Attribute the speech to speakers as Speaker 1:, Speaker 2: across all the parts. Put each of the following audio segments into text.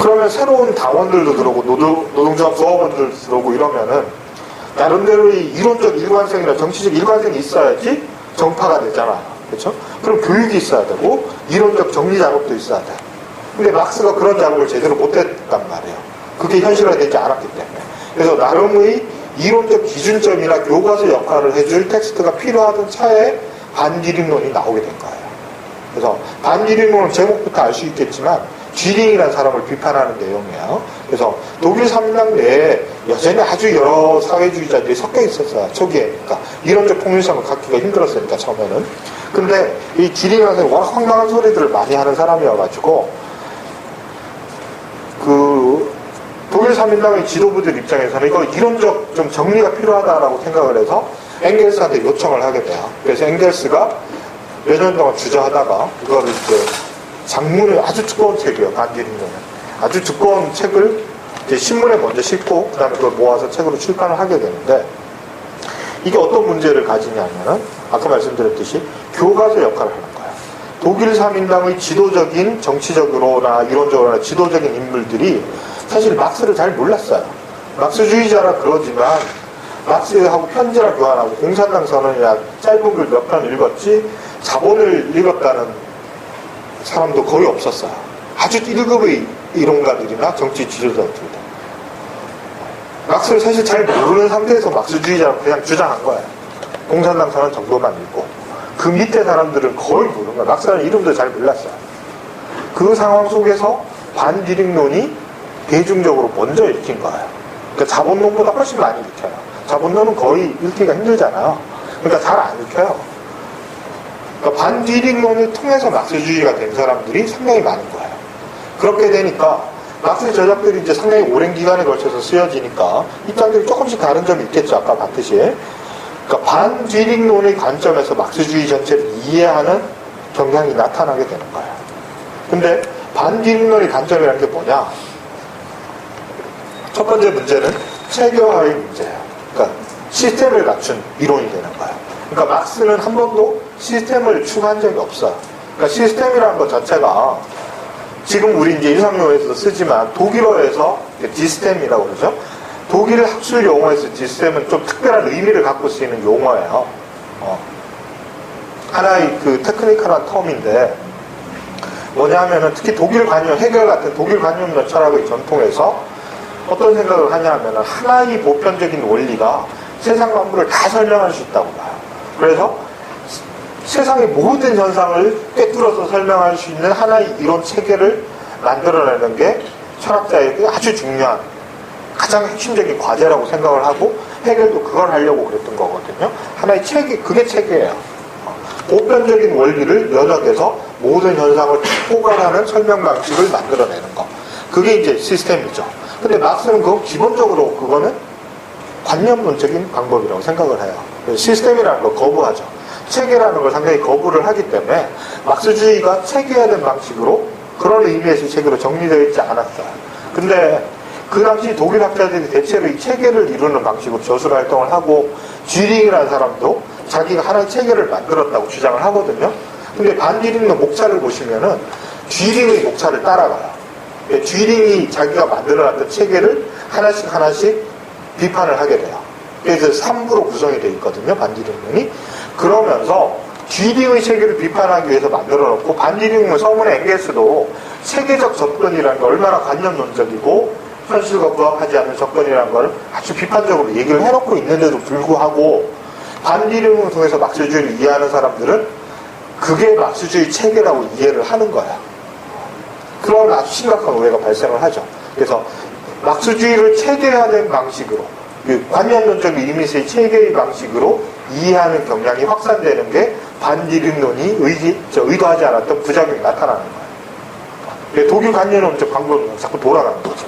Speaker 1: 그러면 새로운 당원들도 들어오고 노동조합 조합원들도 들어오고 이러면은 나름대로의 이론적 일관성이나 정치적 일관성이 있어야지 정파가 되잖아요. 그렇죠? 그럼 교육이 있어야 되고 이론적 정리 작업도 있어야 돼. 근데 막스가 그런 작업을 제대로 못했단 말이에요. 그게 현실화되지 않았기 때문에. 그래서 나름의 이론적 기준점이나 교과서 역할을 해줄 텍스트가 필요하던 차에 반기림론이 나오게 된 거예요. 그래서 반기림론은 제목부터 알 수 있겠지만 쥐링이라는 사람을 비판하는 내용이에요. 그래서 독일 삼인당 내에 여전히 아주 여러 사회주의자들이 섞여 있었어요. 초기에. 그러니까 이론적 통일성을 갖기가 힘들었으니까 처음에는. 근데 이 쥐링이라는 사람이 워낙 황당한 소리들을 많이 하는 사람이어가지고 그 독일 삼인당의 지도부들 입장에서는 이거 이론적 좀 정리가 필요하다라고 생각을 해서 엥겔스한테 요청을 하게 돼요. 그래서 엥겔스가 몇 년 동안 주저하다가 이거를 이제 장문의 아주 두꺼운 책이에요. 반기림론은 아주 두꺼운 책을 이제 신문에 먼저 싣고 그 다음에 그걸 모아서 책으로 출판을 하게 되는데 이게 어떤 문제를 가지냐면은 아까 말씀드렸듯이 교과서 역할을 하는 거예요. 독일 삼인당의 지도적인 정치적으로나 이론적으로나 지도적인 인물들이 사실 막스를 잘 몰랐어요. 막스주의자라 그러지만 막스하고 편지나 교환하고 공산당 선언이나 짧은 글 몇 편 읽었지 자본을 읽었다는 사람도 거의 없었어요. 아주 1급의 이론가들이나 정치 지도자들도. 막스를 사실 잘 모르는 상태에서 막스주의자라고 그냥 주장한 거예요. 공산당 선언 정도만 읽고. 그 밑에 사람들은 거의 모르는 거예요. 막스라는 이름도 잘 몰랐어요. 그 상황 속에서 반기림론이 대중적으로 먼저 읽힌 거예요. 그러니까 자본론보다 훨씬 많이 읽혀요. 자본론은 거의 읽기가 힘들잖아요. 그러니까 잘 안 읽혀요. 그러니까 반기림론을 통해서 막스주의가 된 사람들이 상당히 많은 거예요. 그렇게 되니까 막스 저작들이 이제 상당히 오랜 기간에 걸쳐서 쓰여지니까 입장들이 조금씩 다른 점이 있겠죠. 아까 봤듯이. 그러니까 반기림론의 관점에서 막스주의 전체를 이해하는 경향이 나타나게 되는 거예요. 근데 반기림론의 관점이라는 게 뭐냐? 첫 번째 문제는 체계화의 문제예요. 그러니까 시스템을 갖춘 이론이 되는 거예요. 그러니까 막스는 한 번도 시스템을 추구한 적이 없어요. 그러니까 시스템이라는 것 자체가 지금 우리 이제 일상용어에서도 쓰지만 독일어에서 디스템이라고 그러죠. 독일 학술 용어에서 디스템은 좀 특별한 의미를 갖고 쓰이는 용어예요. 하나의 그 테크니컬한 텀인데 뭐냐면은 특히 독일 관념, 해결 같은 독일 관념론 철학의 전통에서 어떤 생각을 하냐 하면은 하나의 보편적인 원리가 세상 만물을 다 설명할 수 있다고 봐요. 그래서 세상의 모든 현상을 꿰뚫어서 설명할 수 있는 하나의 이론 체계를 만들어내는 게 철학자에게 아주 중요한 가장 핵심적인 과제라고 생각을 하고 해결도 그걸 하려고 그랬던 거거든요. 하나의 체계, 그게 체계예요. 보편적인 원리를 연역해서 모든 현상을 포괄하는 설명 방식을 만들어내는 거. 그게 이제 시스템이죠. 근데 막스는 그 기본적으로 그거는 관념론적인 방법이라고 생각을 해요. 시스템이라는 걸 거부하죠. 체계라는 걸 상당히 거부를 하기 때문에 막스주의가 체계화된 방식으로 그런 의미에서 체계로 정리되어 있지 않았어요. 근데 그 당시 독일 학자들이 대체로 이 체계를 이루는 방식으로 저술 활동을 하고 쥐링이라는 사람도 자기가 하나의 체계를 만들었다고 주장을 하거든요. 근데 반기림의 목차를 보시면은 쥐링의 목차를 따라가요. 쥐링이 자기가 만들어놨던 체계를 하나씩 비판을 하게 돼요. 그래서 3부로 구성이 되어 있거든요. 반기림론이. 그러면서 쥐링의 체계를 비판하기 위해서 만들어놓고 반기림론 서문의 엥겔스도 체계적 접근이라는 게 얼마나 관념론적이고 현실과 부합하지 않는 접근이라는 걸 아주 비판적으로 얘기를 해놓고 있는데도 불구하고 반기림론을 통해서 막스주의를 이해하는 사람들은 그게 막스주의 체계라고 이해를 하는 거야. 그런 아주 심각한 오해가 발생을 하죠. 그래서 막스주의를 체계화된 방식으로 관념론적인 의미에서의 체계의 방식으로 이해하는 경향이 확산되는 게 반기림론이 의도하지 않았던 부작용이 나타나는 거예요. 독일 관념론적 방법은 자꾸 돌아가는 거죠.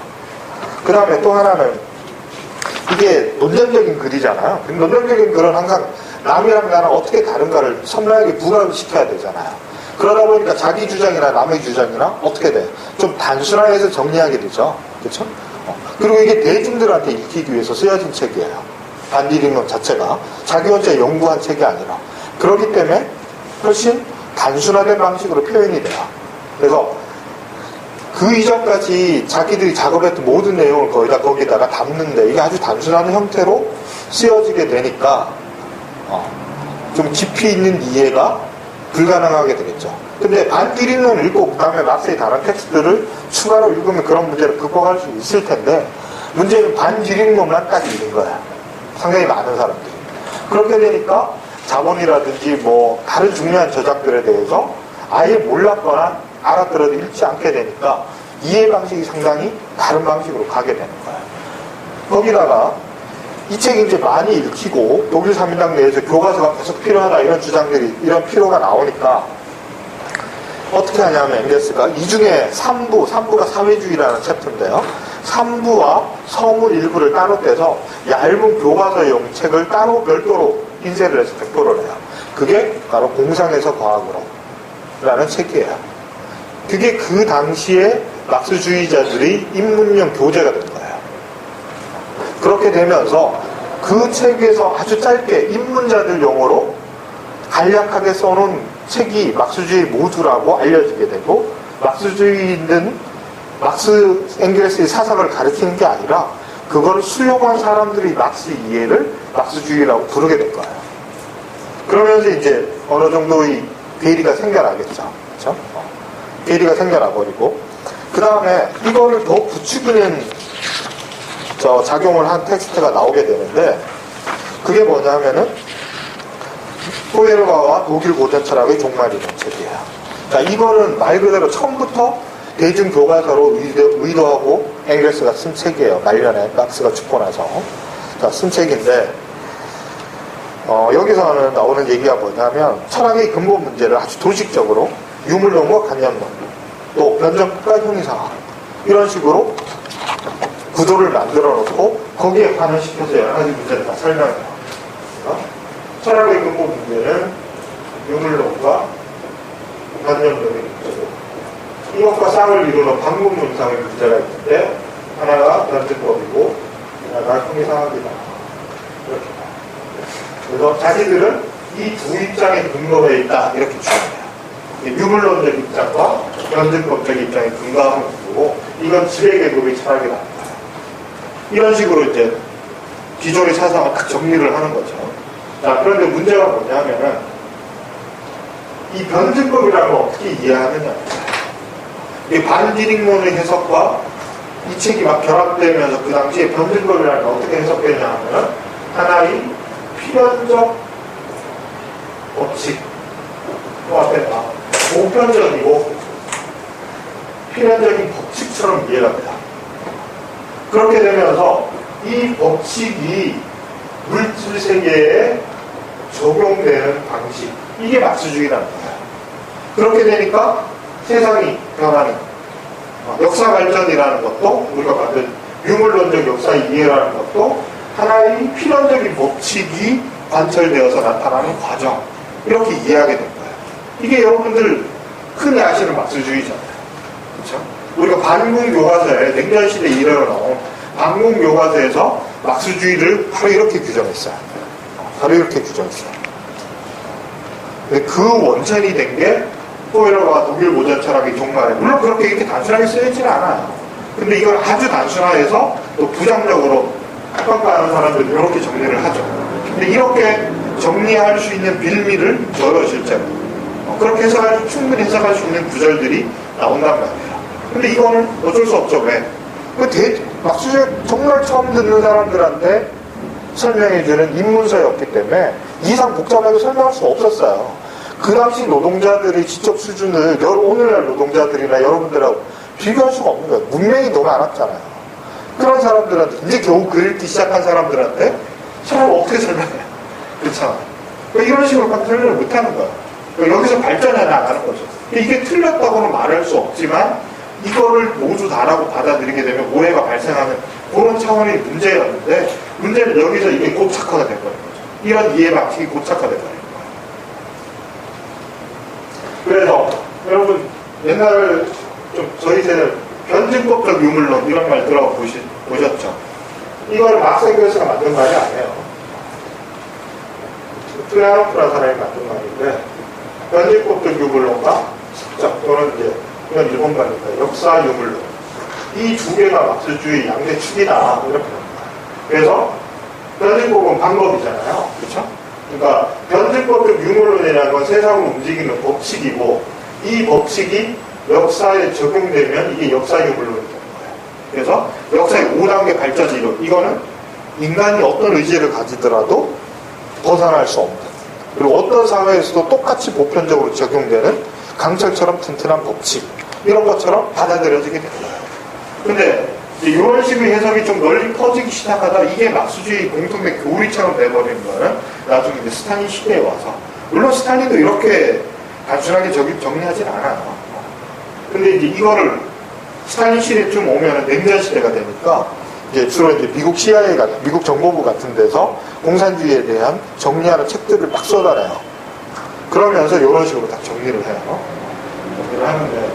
Speaker 1: 그 다음에 또 하나는 이게 논쟁적인 글이잖아요. 논쟁적인 글은 항상 남이랑 나랑 어떻게 다른가를 선명하게 부각을 시켜야 되잖아요. 그러다 보니까 자기 주장이나 남의 주장이나 어떻게 돼? 좀 단순화해서 정리하게 되죠. 그렇죠? 그리고 이게 대중들한테 읽히기 위해서 쓰여진 책이에요. 반기림론 자체가 자기 혼자 연구한 책이 아니라 그렇기 때문에 훨씬 단순화된 방식으로 표현이 돼요. 그래서 그 이전까지 자기들이 작업했던 모든 내용을 거의 다 거기다가 담는데 이게 아주 단순한 형태로 쓰여지게 되니까 좀 깊이 있는 이해가 불가능하게 되겠죠. 근데 반디링론을 읽고 그 다음에 막스의 다른 텍스트를 추가로 읽으면 그런 문제를 극복할 수 있을 텐데 문제는 반디링론만 딱 읽은 거야. 상당히 많은 사람들이. 그렇게 되니까 자본이라든지 뭐 다른 중요한 저작들에 대해서 아예 몰랐거나 알아들어도 읽지 않게 되니까 이해 방식이 상당히 다른 방식으로 가게 되는 거예요. 거기다가 이 책이 이제 많이 읽히고 독일 3인당 내에서 교과서가 계속 필요하다 이런 주장들이 이런 필요가 나오니까 어떻게 하냐면 앵겔스가 이 중에 3부가 사회주의라는 챕터인데요. 3부와 서문 일부를 따로 떼서 얇은 교과서용 책을 따로 별도로 인쇄를 해서 배포를 해요. 그게 바로 공상에서 과학으로 라는 책이에요. 그게 그 당시에 막스주의자들의 입문용 교재가 된 거예요. 그렇게 되면서 그 책에서 아주 짧게 입문자들 용어로 간략하게 써놓은 책이 막스주의 모두라고 알려지게 되고 막스주의는 막스 앵겔스의 사상을 가리키는 게 아니라 그거를 수용한 사람들이 막스 이해를 막스주의라고 부르게 된 거예요. 그러면서 이제 어느 정도의 괴리가 생겨나겠죠. 그렇죠? 괴리가 생겨나버리고 그 다음에 이거를 더 부추기는 작용을 한 텍스트가 나오게 되는데 그게 뭐냐면은 포에르바와 독일 고전 철학의 종말이라는 책이에요. 자, 이거는 말 그대로 처음부터 대중교과서로 의도하고 앵겔스가 쓴 책이에요. 말년에 막스가 죽고 나서 쓴 책인데 여기서는 나오는 얘기가 뭐냐면 철학의 근본 문제를 아주 도식적으로 유물론과 관념론 또 변정과 형이상학 이런 식으로 구도를 만들어 놓고 거기에 관여시켜서 여러 가지 문제를 다 설명해요. 철학의 근본 문제는 유물론과 관념론의 문제고 이것과 쌍을 이루는 방법론상의 문제가 있는데 하나가 변증법이고 하나가 형이상학이다. 이렇게. 그래서 자기들은 이 두 입장에 근거해 있다 이렇게 주장해요. 유물론적 입장과 변증법적 입장에 근거하는 거고 이건 지배계급의 철학이다. 이런 식으로 이제 기존의 사상을 딱 정리를 하는 거죠. 자, 그런데 문제가 뭐냐면은 이 변증법이라는 걸 어떻게 이해하느냐. 이 반디링론의 해석과 이 책이 막 결합되면서 그 당시에 변증법이라는 걸 어떻게 해석되냐 하면 하나의 필연적 법칙 또 앞에 보편적이고 필연적인 법칙처럼 이해가 돼요. 그렇게 되면서 이 법칙이 물질 세계에 적용되는 방식 이게 막스주의라는 거예요. 그렇게 되니까 세상이 변하는 역사 발전이라는 것도 우리가 만든 유물론적 역사 이해라는 것도 하나의 필연적인 법칙이 관철되어서 나타나는 과정 이렇게 이해하게 된 거예요. 이게 여러분들 흔히 아시는 막스주의잖아요. 그렇죠? 우리가 반공 교과서에 냉전시대 이래로 나온 반공 교과서에서 막스주의를 바로 이렇게 규정했어요. 바로 이렇게 규정했어요. 근데 그 원천이 된 게 포에르와 독일 고전 철학의 종말에 물론 그렇게 이렇게 단순하게 쓰여지는 않아요. 근데 이걸 아주 단순화해서 또 부정적으로 평가하는 사람들이 이렇게 정리를 하죠. 근데 이렇게 정리할 수 있는 빌미를 줘요, 실제로. 그렇게 해석할 충분히 해석할 수 있는 구절들이 나온단 말이에요. 근데 이거는 어쩔 수 없죠. 왜? 막스주의 정말 처음 듣는 사람들한테 설명해주는 입문서였기 때문에 이상 복잡하게 설명할 수 없었어요. 그 당시 노동자들의 지적 수준을 오늘날 노동자들이나 여러분들하고 비교할 수가 없는 거예요. 문명이 너무 많았잖아요. 그런 사람들한테 이제 겨우 글 읽기 시작한 사람들한테 사람을 어떻게 설명해요? 그렇잖아요. 이런 식으로 설명을 못하는 거예요. 여기서 발전해 나가는 거죠. 이게 틀렸다고는 말할 수 없지만 이거를 모두 다라고 받아들이게 되면 오해가 발생하는 그런 차원의 문제였는데 문제는 여기서 이게 고착화가 된 거예요. 이런 이해 방식이 고착화된 거예요. 그래서 여러분 옛날 좀 저희 세대 변증법적 유물론 이런 말 들어보셨죠? 이걸 막스 앵겔스가 만든 말이 아니에요. 트레하노프라는 사람이 만든 말인데 변증법적 유물론과 습적 또는 이제 이건 일본가니까 역사 유물론. 이 두 개가 막스주의 양대 축이다 이렇게 됩니다. 그래서 변증법은 방법이잖아요. 그렇죠? 그러니까 변증법적 유물론이라는 건 세상을 움직이는 법칙이고 이 법칙이 역사에 적용되면 이게 역사 유물론이 되는 거예요. 그래서 역사의 5단계 발전 이론 이거는 인간이 어떤 의지를 가지더라도 벗어날 수 없는 그리고 어떤 사회에서도 똑같이 보편적으로 적용되는 강철처럼 튼튼한 법칙 이런 것처럼 받아들여지게 된 거예요. 근데 이런 식의 해석이 좀 널리 퍼지기 시작하다 이게 막스주의 공통된 교리처럼 돼버리는 거는 나중에 이제 스탈린 시대에 와서 물론 스탈린도 이렇게 단순하게 정리하진 않아요. 근데 이제 이거를 스탈린 시대쯤 오면은 냉전 시대가 되니까 이제 주로 이제 미국 CIA가 미국 정보부 같은 데서 공산주의에 대한 정리하는 책들을 막 쏟아내요. 그러면서 이런 식으로 다 정리를 해요. 정리를 하는데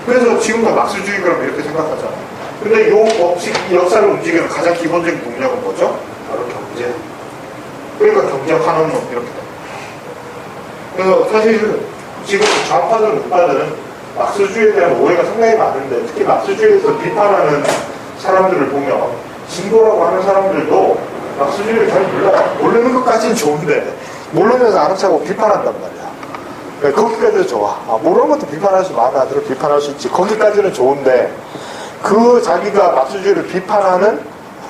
Speaker 1: 그래서 지금도 막스주의 그럼 이렇게 생각하잖아요. 근데 이 법칙, 이 역사를 움직이는 가장 기본적인 동력은 뭐죠? 바로 경제. 그러니까 경제 환원론 이렇게 됩니다. 그래서 사실 지금 좌파들, 우파들은 막스주의에 대한 오해가 상당히 많은데 특히 막스주의에서 비판하는 사람들을 보면 진보라고 하는 사람들도 막스주의를 잘 몰라요. 모르는 것까지는 좋은데 모르면서 아는 척하고 비판한단 말이야. 거기까지는 좋아. 모르는 것도 비판할 수 마음에 안 들어 비판할 수 있지. 거기까지는 좋은데 그 자기가 막스주의를 비판하는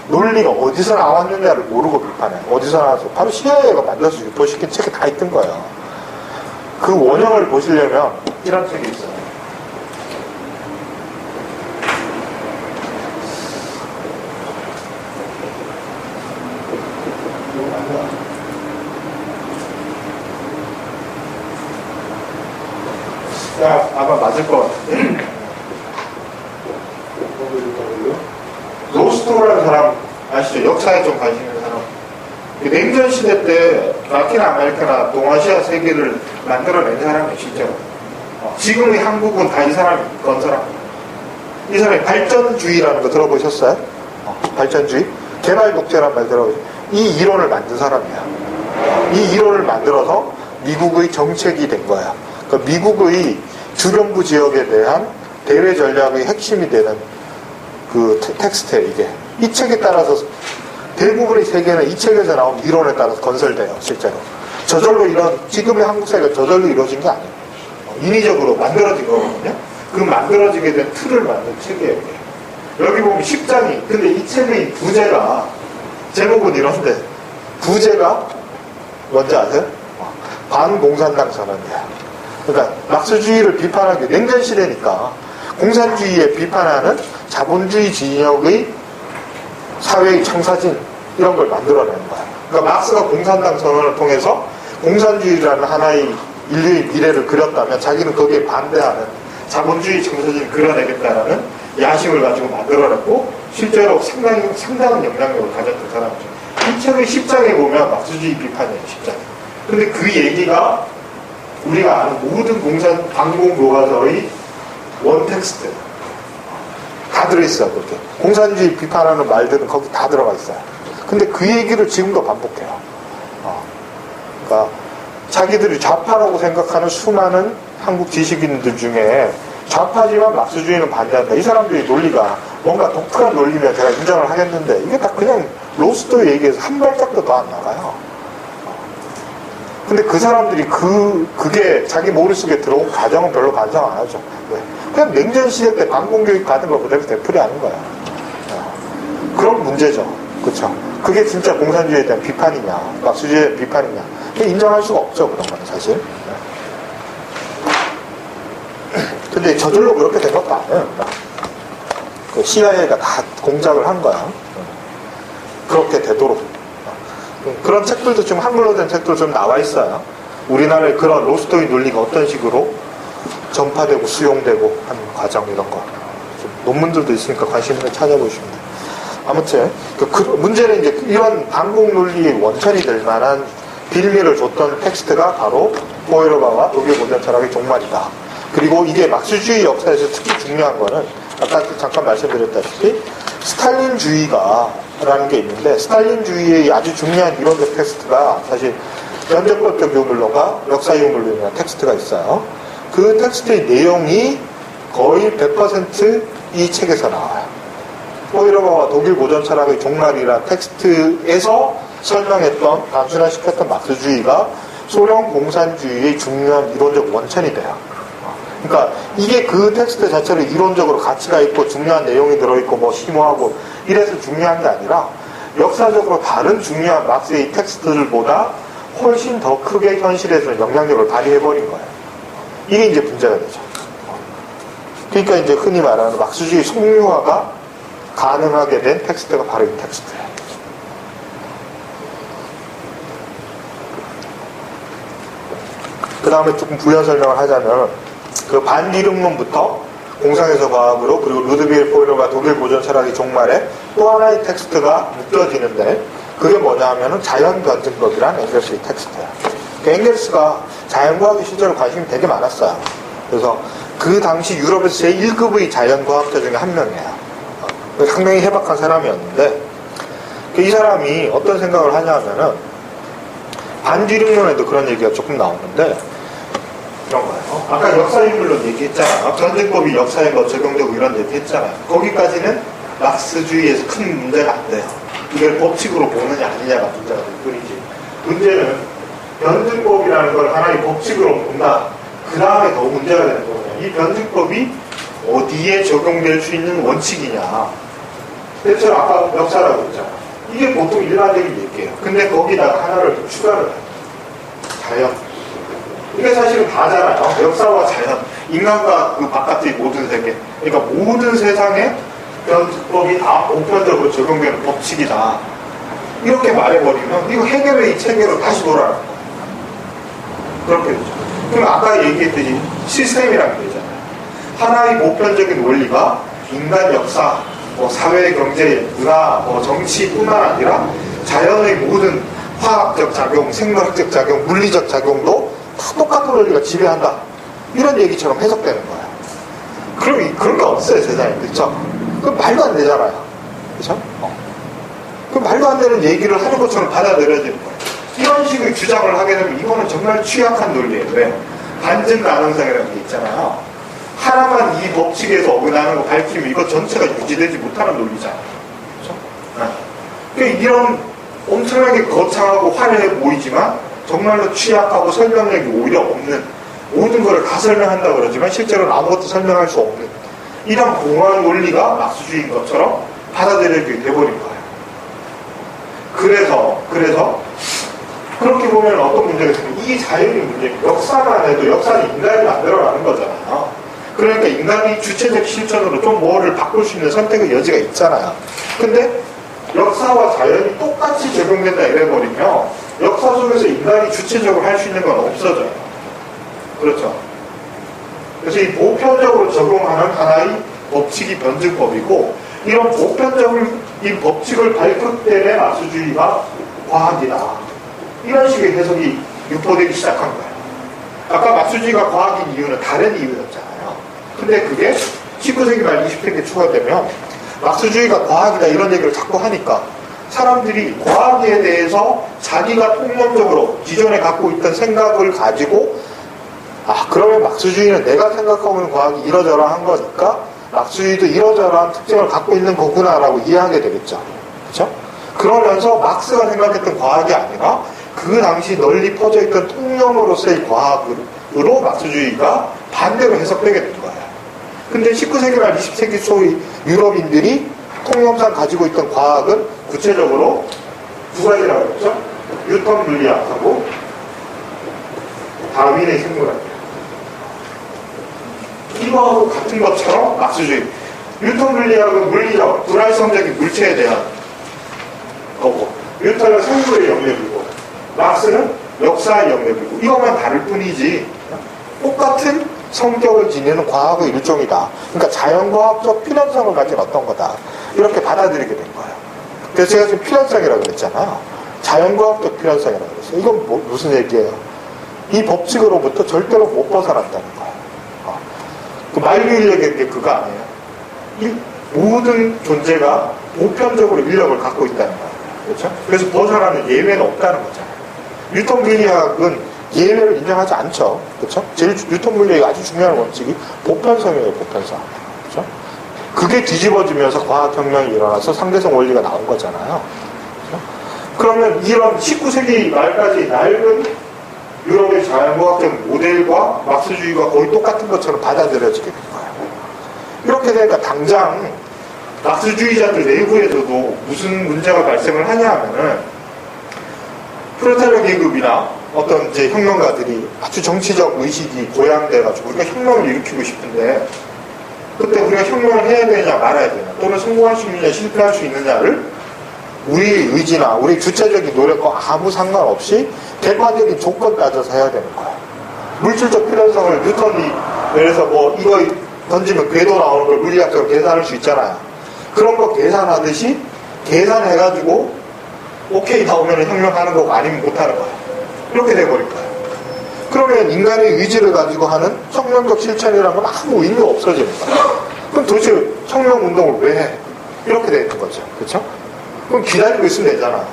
Speaker 1: 논리가 어디서 나왔느냐를 모르고 비판해. 어디서 나와서 바로 CIA가 만들어서 유포시킨 책에 다 있던 거예요. 그 원형을 보시려면 이런 책이 있어요. 아마 맞을 것 같은데 로스토라는 사람 아시죠? 역사에 좀 관심 있는 사람. 냉전 시대 때 라틴 아메리카나 동아시아 세계를 만들어낸 사람이 실제로. 지금의 한국은 다 이 사람이 건설합니다. 이 사람이 발전주의라는 거 들어보셨어요? 발전주의? 개발독재란 말 들어보셨어요? 이 이론을 만든 사람이야. 이 이론을 만들어서 미국의 정책이 된 거야. 그러니까 미국의 주변부 지역에 대한 대외 전략의 핵심이 되는 그 텍스트에 이게 이 책에 따라서 대부분의 세계는 이 책에서 나온 이론에 따라서 건설돼요. 실제로 저절로 이런 지금의 한국 사회가 저절로 이루어진 게 아니에요. 인위적으로 만들어진 거거든요. 그 만들어지게 된 틀을 만든 책이에요. 여기 보면 10장이 근데 이 책의 부제가 제목은 이런데 부제가 뭔지 아세요? 반공산당 선언이에요. 그러니까 막스주의를 비판하기 냉전 시대니까 공산주의에 비판하는 자본주의 진영의 사회의 청사진 이런 걸 만들어내는 거야. 그러니까 막스가 공산당 선언을 통해서 공산주의라는 하나의 인류의 미래를 그렸다면 자기는 거기에 반대하는 자본주의 청사진을 그려내겠다라는 야심을 가지고 만들어냈고 실제로 상당한 영향력을 가졌던 사람이죠. 이 책의 10장에 보면 막스주의 비판이에요. 10장. 근데 그 얘기가 우리가 아는 모든 반공 교과서의 원텍스트 다 들어있어요. 그렇게 공산주의 비판하는 말들은 거기 다 들어가 있어요. 근데 그 얘기를 지금도 반복해요. 그러니까 자기들이 좌파라고 생각하는 수많은 한국 지식인들 중에 좌파지만 막스주의는 반대한다. 이 사람들의 논리가 뭔가 독특한 논리면 제가 인정을 하겠는데 이게 다 그냥 로스토의 얘기에서 한 발짝도 더 안 나가요. 근데 그 사람들이 그게 자기 머릿속에 들어온 과정은 별로 반성 안 하죠. 왜? 그냥 냉전 시대 때 반공교육 받은 거 그대로 되풀이하는 거야. 그런 문제죠. 그쵸? 그게 진짜 공산주의에 대한 비판이냐, 막스주의에 대한 비판이냐. 인정할 수가 없죠. 그런 거는 사실. 근데 저절로 그렇게 된 것도 아니에요. 그 CIA가 다 공작을 한 거야. 그렇게 되도록. 그런 책들도 좀 한글로 된 책도 좀 나와 있어요. 우리나라의 그런 로스토의 논리가 어떤 식으로 전파되고 수용되고 하는 과정 이런 거. 좀 논문들도 있으니까 관심 있는 찾아보시면 돼요. 아무튼 문제는 이제 이런 반공 논리의 원천이 될 만한 빌미를 줬던 텍스트가 바로 포에르바와 독일 고전 철학의 종말이다. 그리고 이게 막스주의 역사에서 특히 중요한 거는 아까 잠깐 말씀드렸다시피 스탈린주의가라는 게 있는데 스탈린주의의 아주 중요한 이론적 텍스트가 사실 변증법적 유물론과 역사 유물론이라는 텍스트가 있어요. 그 텍스트의 내용이 거의 100% 이 책에서 나와요. 포이러버와 독일 고전 철학의 종말이라는 텍스트에서 설명했던, 단순화시켰던 막스주의가 소련 공산주의의 중요한 이론적 원천이 돼요. 그러니까 이게 그 텍스트 자체로 이론적으로 가치가 있고 중요한 내용이 들어있고 뭐 심오하고 이래서 중요한 게 아니라 역사적으로 다른 중요한 막스의 텍스트들보다 훨씬 더 크게 현실에서 영향력을 발휘해버린 거예요. 이게 이제 문제가 되죠. 그러니까 이제 흔히 말하는 막스주의 속류화가 가능하게 된 텍스트가 바로 이 텍스트예요. 그 다음에 조금 부연 설명을 하자면 그 반디lum론부터 공상에서 과학으로 그리고 루드비히 포이러가 독일 고전 철학의 종말에 또 하나의 텍스트가 묶여지는데 그게 뭐냐 하면은 자연변증법이라는 엥겔스의 텍스트예요. 엥겔스가 자연과학의 실제로 관심이 되게 많았어요. 그래서 그 당시 유럽에서 제1급의 자연과학자 중에 한 명이에요. 상당히 해박한 사람이었는데 이 사람이 어떤 생각을 하냐면은 반디lum론에도 그런 얘기가 조금 나오는데 이런 거예요. 아까 역사인물론 얘기했잖아요. 변증법이 역사에 뭐 적용되고 이런 얘기 했잖아요. 거기까지는 막스주의에서 큰 문제가 안 돼요. 이걸 법칙으로 보느냐 아니냐가 문제가 될 뿐이지. 문제는 변증법이라는 걸 하나의 법칙으로 본다. 그 다음에 더 문제가 되는 거예요. 이 변증법이 어디에 적용될 수 있는 원칙이냐. 대체로 아까 역사라고 했잖아. 이게 보통 일반적인 얘기예요. 근데 거기다가 하나를 추가를 해요. 자연. 이게 사실은 다잖아요. 역사와 자연. 인간과 그 바깥의 모든 세계. 그러니까 모든 세상에 변증법이 다 보편적으로 적용되는 법칙이다. 이렇게 말해버리면 이거 해결의 이 체계로 다시 돌아가는 거예요. 그렇게 되죠. 그럼 아까 얘기했듯이 시스템이라는 게 있잖아요. 하나의 보편적인 원리가 인간 역사, 뭐 사회, 경제, 문화, 뭐 정치뿐만 아니라 자연의 모든 화학적 작용, 생물학적 작용, 물리적 작용도 다 똑같은 원리가 지배한다. 이런 얘기처럼 해석되는 거예요. 그럼 그런 게 없어요, 세상에. 그렇죠? 그럼 말도 안 되잖아요. 그렇죠? 그럼 말도 안 되는 얘기를 하는 것처럼 받아들여지는 거예요. 이런 식의 주장을 하게 되면 이거는 정말 취약한 논리예요. 왜요? 반증 가능성이라는 게 있잖아요. 하나만 이 법칙에서 어긋나는 거 밝히면 이거 전체가 유지되지 못하는 논리잖아요. 그렇죠? 그러니까 이런 엄청나게 거창하고 화려해 보이지만 정말로 취약하고 설명력이 오히려 없는, 모든 걸 다 설명한다고 그러지만 실제로는 아무것도 설명할 수 없는 이런 공허한 원리가 막스주의인 것처럼 받아들여지게 돼버린 거예요. 그래서 그렇게 보면 어떤 문제가 있으면 이 자연의 문제, 역사만 해도 역사는 인간이 만들어가는 거잖아요. 그러니까 인간이 주체적 실천으로 좀 뭐를 바꿀 수 있는 선택의 여지가 있잖아요. 근데 역사와 자연이 똑같이 적용된다 이래버리면 역사 속에서 인간이 주체적으로 할 수 있는 건 없어져요. 그렇죠? 그래서 이 보편적으로 적용하는 하나의 법칙이 변증법이고, 이런 보편적인 이 법칙을 발급되는 막스주의가 과학이다. 이런 식의 해석이 유포되기 시작한 거예요. 아까 막스주의가 과학인 이유는 다른 이유였잖아요. 근데 그게 19세기 말 20세기에 추가되면 막스주의가 과학이다 이런 얘기를 자꾸 하니까 사람들이 과학에 대해서 자기가 통념적으로 기존에 갖고 있던 생각을 가지고, 아, 그러면 막스주의는 내가 생각하고 있는 과학이 이러저러한 거니까 막스주의도 이러저러한 특징을 갖고 있는 거구나라고 이해하게 되겠죠. 그렇죠? 그러면서 막스가 생각했던 과학이 아니라 그 당시 널리 퍼져 있던 통념으로서의 과학으로 막스주의가 반대로 해석되게 된 거예요. 근데 19세기 말 20세기 초의 유럽인들이 통념상 가지고 있던 과학은 구체적으로 두 가지라고 했죠. 뉴턴 물리학하고 다윈의 생물학. 이거하고 같은 것처럼 막스주의. 뉴턴 물리학은 물리적, 불활성적인 물체에 대한 거고, 뉴턴은 생물의 영역이고, 막스는 역사의 영역이고, 이것만 다를 뿐이지 똑같은 성격을 지니는 과학의 일종이다. 그러니까 자연과학적 필연성을 가진 어떤 거다. 이렇게 받아들이게 된 거예요. 그래서 제가 지금 필연성이라고 그랬잖아요. 자연과학적 필연성이라고 그랬어요. 이건 무슨 얘기예요? 이 법칙으로부터 절대로 못 벗어난다는 거예요. 그 말류일 얘기한 게 그거 아니에요. 이 모든 존재가 보편적으로 인력을 갖고 있다는 거예요. 그렇죠? 그래서 벗어나는 예외는 없다는 거잖아요. 뉴턴 물리학은 예외를 인정하지 않죠. 그렇죠? 제일 뉴턴 물리학의 아주 중요한 원칙이 보편성이에요. 보편성. 그렇죠? 그게 뒤집어지면서 과학혁명이 일어나서 상대성 원리가 나온 거잖아요. 그렇죠? 그러면 이런 19세기 말까지 낡은 유럽의 자연과학적 모델과 막스주의가 거의 똑같은 것처럼 받아들여지게 된 거예요. 이렇게 되니까 당장 막스주의자들 내부에서도 무슨 문제가 발생을 하냐 하면은 프롤레타리아 계급이나 어떤 이제 혁명가들이 아주 정치적 의식이 고양돼가지고 우리가 혁명을 일으키고 싶은데 그때 우리가 혁명을 해야 되냐 말아야 되냐 또는 성공할 수 있느냐 실패할 수 있느냐를 우리 의지나 우리 주체적인 노력과 아무 상관없이 객관적인 조건 따져서 해야 되는 거야. 물질적 필요성을 뉴턴이 그래서 뭐 이거 던지면 궤도 나오는 걸 물리학적으로 계산할 수 있잖아요. 그런 거 계산하듯이 계산해가지고 오케이 나오면 혁명하는 거고 아니면 못하는 거야. 이렇게 돼버릴 거야. 그러면 인간의 의지를 가지고 하는 혁명적 실천이라는 건 아무 의미가 없어지는 거야. 그럼 도대체 혁명운동을 왜 해? 이렇게 되는 거죠. 그렇죠? 그럼 기다리고 있으면 되잖아.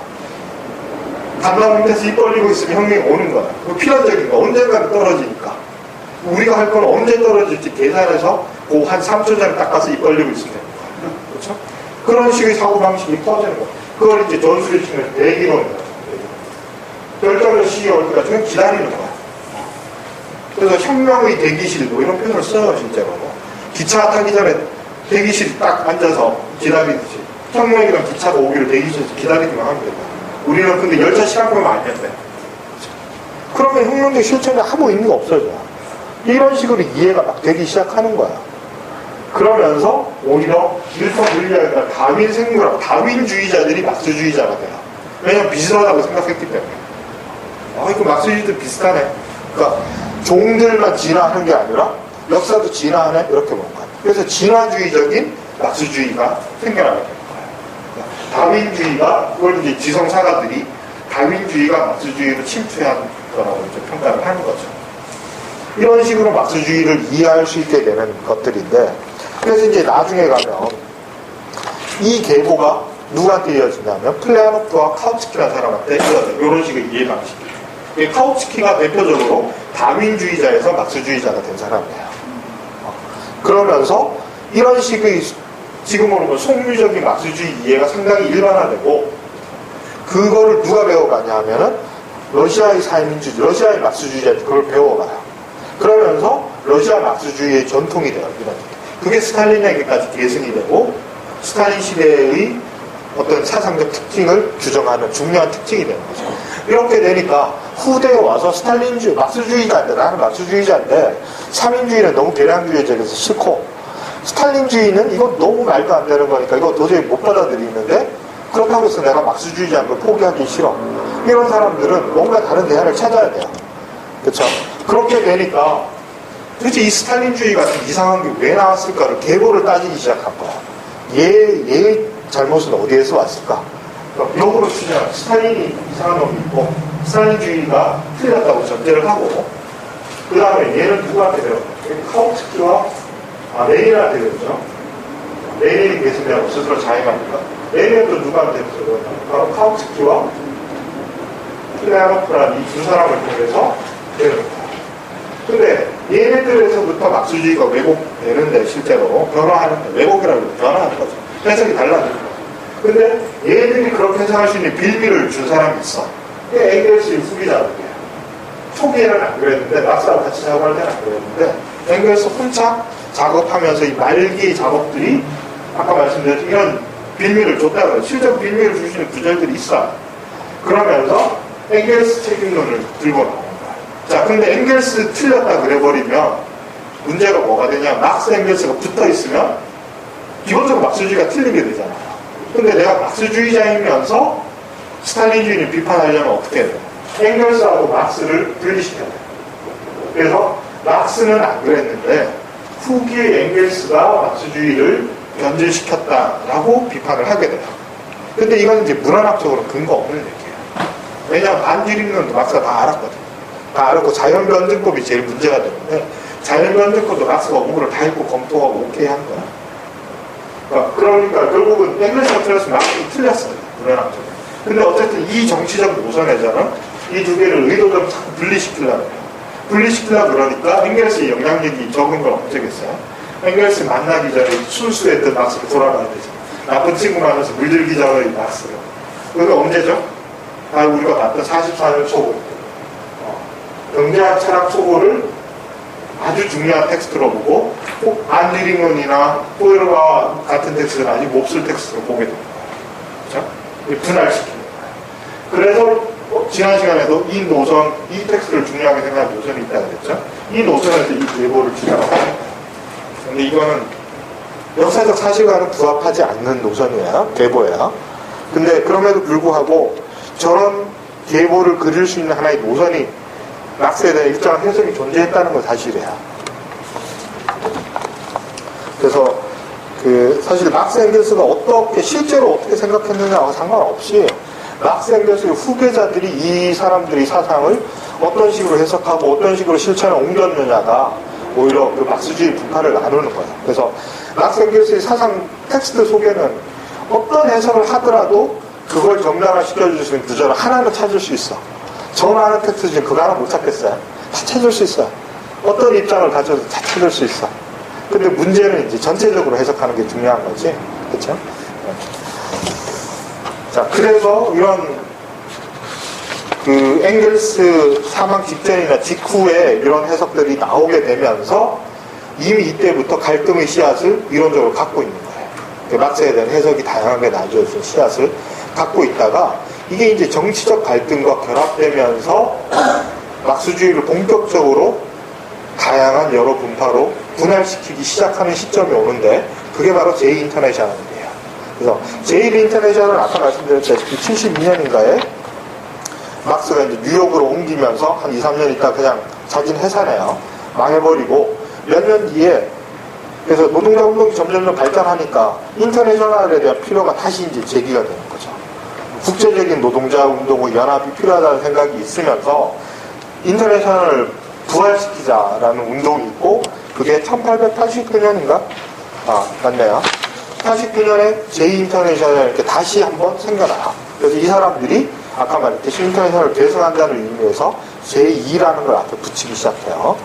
Speaker 1: 담당 밑에서 입 벌리고 있으면 혁명이 오는 거야. 그거 필연적인 거. 언젠가는 떨어지니까. 우리가 할 건 언제 떨어질지 계산해서 그 한 3초 전에 닦아서 입 벌리고 있으면 되는 거야. 그렇죠? 그런 식의 사고방식이 퍼지는 거야. 그걸 이제 전술을 치면 대기론이다. 결정적 시기 올 때까지 그냥 기다리는 거야. 그래서 혁명의 대기실 뭐 이런 표현을 써요. 실제로. 기차 타기 전에 대기실에 딱 앉아서 기다리듯이. 혁명이랑 기차가 오기를 대기실에서 기다리기만 하면 된다. 우리는 근데 열차 시간표만 알면 돼. 그러면 혁명적 실천에 아무 의미가 없어져. 이런 식으로 이해가 막 되기 시작하는 거야. 그러면서 오히려 뉴턴 물리학이나 다윈 생물학, 다윈주의자들이 막스주의자가 돼요. 왜냐면 비슷하다고 생각했기 때문에. 이거 막스주의도 비슷하네. 그러니까 종들만 진화하는 게 아니라 역사도 진화하네? 이렇게 보는 거야. 그래서 진화주의적인 막스주의가 생겨나게 됩니다. 다윈주의가 그걸 이제 지성사가들이 다윈주의가 막스주의로 침투한 거라고 이제 평가를 하는 거죠. 이런 식으로 막스주의를 이해할 수 있게 되는 것들인데, 그래서 이제 나중에 가면 이 계보가 누구한테 이어지냐면 플레아노프와 카우츠키라는 사람한테 이어져요. 이런 식의 이해 방식이에요. 카우츠키가 대표적으로 다윈주의자에서 막스주의자가 된 사람이에요. 그러면서 이런 식의 지금으로 보면 속물적인 막스주의 이해가 상당히 일반화되고, 그거를 누가 배워가냐 하면은 러시아의 사회민주주의, 러시아의 막스주의자들이 그걸 배워가요. 그러면서 러시아 막스주의의 전통이 돼요. 이런 게. 그게 스탈린에게까지 계승이 되고 스탈린 시대의 어떤 사상적 특징을 규정하는 중요한 특징이 되는 거죠. 이렇게 되니까 후대에 와서 스탈린주의, 막스주의자인데, 나는 막스주의자인데 사민주의는 너무 계량주의적에서 싫고 스탈린주의는 이건 너무 말도 안 되는 거니까 이거 도저히 못 받아들이는데 그렇다고 해서 내가 막스주의자인 걸 포기하기 싫어. 이런 사람들은 뭔가 다른 대안을 찾아야 돼요. 그렇죠? 그렇게 되니까 도대체 이 스탈린주의 같은 이상한 게 왜 나왔을까를 계보를 따지기 시작한 거야. 얘의 잘못은 어디에서 왔을까? 역으로 추정한 스탈린이 이상한 놈이 있고 스탈린주의가 틀렸다고 전제를 하고 그 다음에 얘는 누구한테 배웠나? 카우츠키와 레닌한테 배웠죠. 레닌이 계승되고 스스로 자행합니까? 레닌은 또 누구한테 배웠나? 바로 카우츠키와 플레아노프라는 이 두 사람을 통해서 배우는 거야. 근데 얘네들에서부터 막스주의가 왜곡되는데 실제로 변화하는데, 왜곡이라고 변화하는 거죠. 해석이 달라지는 거죠. 근데 얘네들이 그렇게 해석할 수 있는 빌미를 준 사람이 있어. 그게 엥겔스의 후기자들이에요. 초기에는 안 그랬는데, 막스하고 같이 작업할 때는 안 그랬는데, 엥겔스 혼자 작업하면서 이 말기 작업들이 아까 말씀드렸듯이 이런 빌미를 줬다고 해요. 실제로 빌미를 줄 수 있는 구절들이 있어요. 그러면서 엥겔스 책임론을 들고 나온 거야. 자, 근데 엥겔스 틀렸다 그래버리면 문제가 뭐가 되냐? 막스 엥겔스가 붙어 있으면 기본적으로 막스주의가 틀리게 되잖아요. 근데 내가 막스주의자이면서 스탈린주의를 비판하려면 어떻게 해야 돼요? 엥겔스하고 막스를 분리시켜야 돼요. 그래서 막스는 안 그랬는데 후기의 엥겔스가 막스주의를 변질시켰다라고 비판을 하게 돼요. 근데 이건 이제 문헌학적으로 근거 없는 얘기예요. 왜냐하면 반지림론도 막스가 다 알았거든. 다 알았고 자연변증법이 제일 문제가 되는데 자연변증법도 막스가 업무를 다 읽고 검토하고 오케이 한 거야. 그러니까 결국은 엥겔스가 틀렸으면 막스도 틀렸어요. 문헌학적으로. 근데 어쨌든 이 정치적 노선에서는 이 두 개를 의도적으로 자꾸 분리시키려고 해요. 분리시키려고 그러니까 엥겔스의 영향력이 적은 건 어쩌겠어요? 엥겔스 만나기 전에 순수했던 막스로 돌아가야 되죠. 나쁜 친구 만나서 물들기 전의 막스로. 그게 언제죠? 아, 우리가 봤던 44년 초고. 경제학 철학 초고를 아주 중요한 텍스트로 보고 꼭 안드링원이나 포에르와 같은 텍스트는 아직 몹쓸 텍스트로 보게 됩니다. 그렇죠? 분할시키는 거예요. 그래서 지난 시간에도 이 노선, 이 텍스트를 중요하게 생각하는 노선이 있다고 그랬죠? 이 노선에서 이 계보를 주장하는 거예요. 근데 이거는 역사적 사실과는 부합하지 않는 노선이에요. 계보예요. 근데 그럼에도 불구하고 저런 계보를 그릴 수 있는 하나의 노선이 막스에 대한 일정한 해석이 존재했다는 건 사실이에요. 그래서 사실 막스 엥겔스가 실제로 어떻게 생각했느냐와 상관없이 막스 엥겔스의 후계자들이 이 사람들의 사상을 어떤 식으로 해석하고 어떤 식으로 실천에 옮겼느냐가 오히려 그 막스주의 분파를 나누는 거예요. 그래서 막스 엥겔스의 사상 텍스트 속에는 어떤 해석을 하더라도 그걸 정당화시켜줄 수 있는 구조를 하나는 찾을 수 있어. 저 많은 텍스트 중에 그거 하나 못 찾겠어요? 다 찾을 수 있어요. 어떤 입장을 가져도 다 찾을 수 있어. 근데 문제는 이제 전체적으로 해석하는 게 중요한 거지. 그쵸? 자, 그래서 이런 엥겔스 사망 직전이나 직후에 이런 해석들이 나오게 되면서 이미 이때부터 갈등의 씨앗을 이론적으로 갖고 있는 거예요. 막스에 대한 해석이 다양하게 나눠진 씨앗을 갖고 있다가 이게 이제 정치적 갈등과 결합되면서 막스주의를 본격적으로 다양한 여러 분파로 분할시키기 시작하는 시점이 오는데 그게 바로 제2인터내셔널이에요. 그래서 제1인터내셔널은 아까 말씀드렸다시피 72년인가에 막스가 이제 뉴욕으로 옮기면서 한 2, 3년 있다 그냥 자진 해산해요. 망해버리고 몇 년 뒤에 그래서 노동자 운동이 점점 발전하니까 인터내셔널에 대한 필요가 다시 이제 제기가 되는 거죠. 국제적인 노동자 운동의 연합이 필요하다는 생각이 있으면서 인터내셔널을 부활시키자라는 운동이 있고 그게 1889년인가? 맞네요. 89년에 제2인터내셔널 이렇게 다시 한번 생겨나요. 그래서 이 사람들이 아까 말했듯이 인터내셔널을 계승한다는 의미에서 제2라는 걸 앞에 붙이기 시작해요.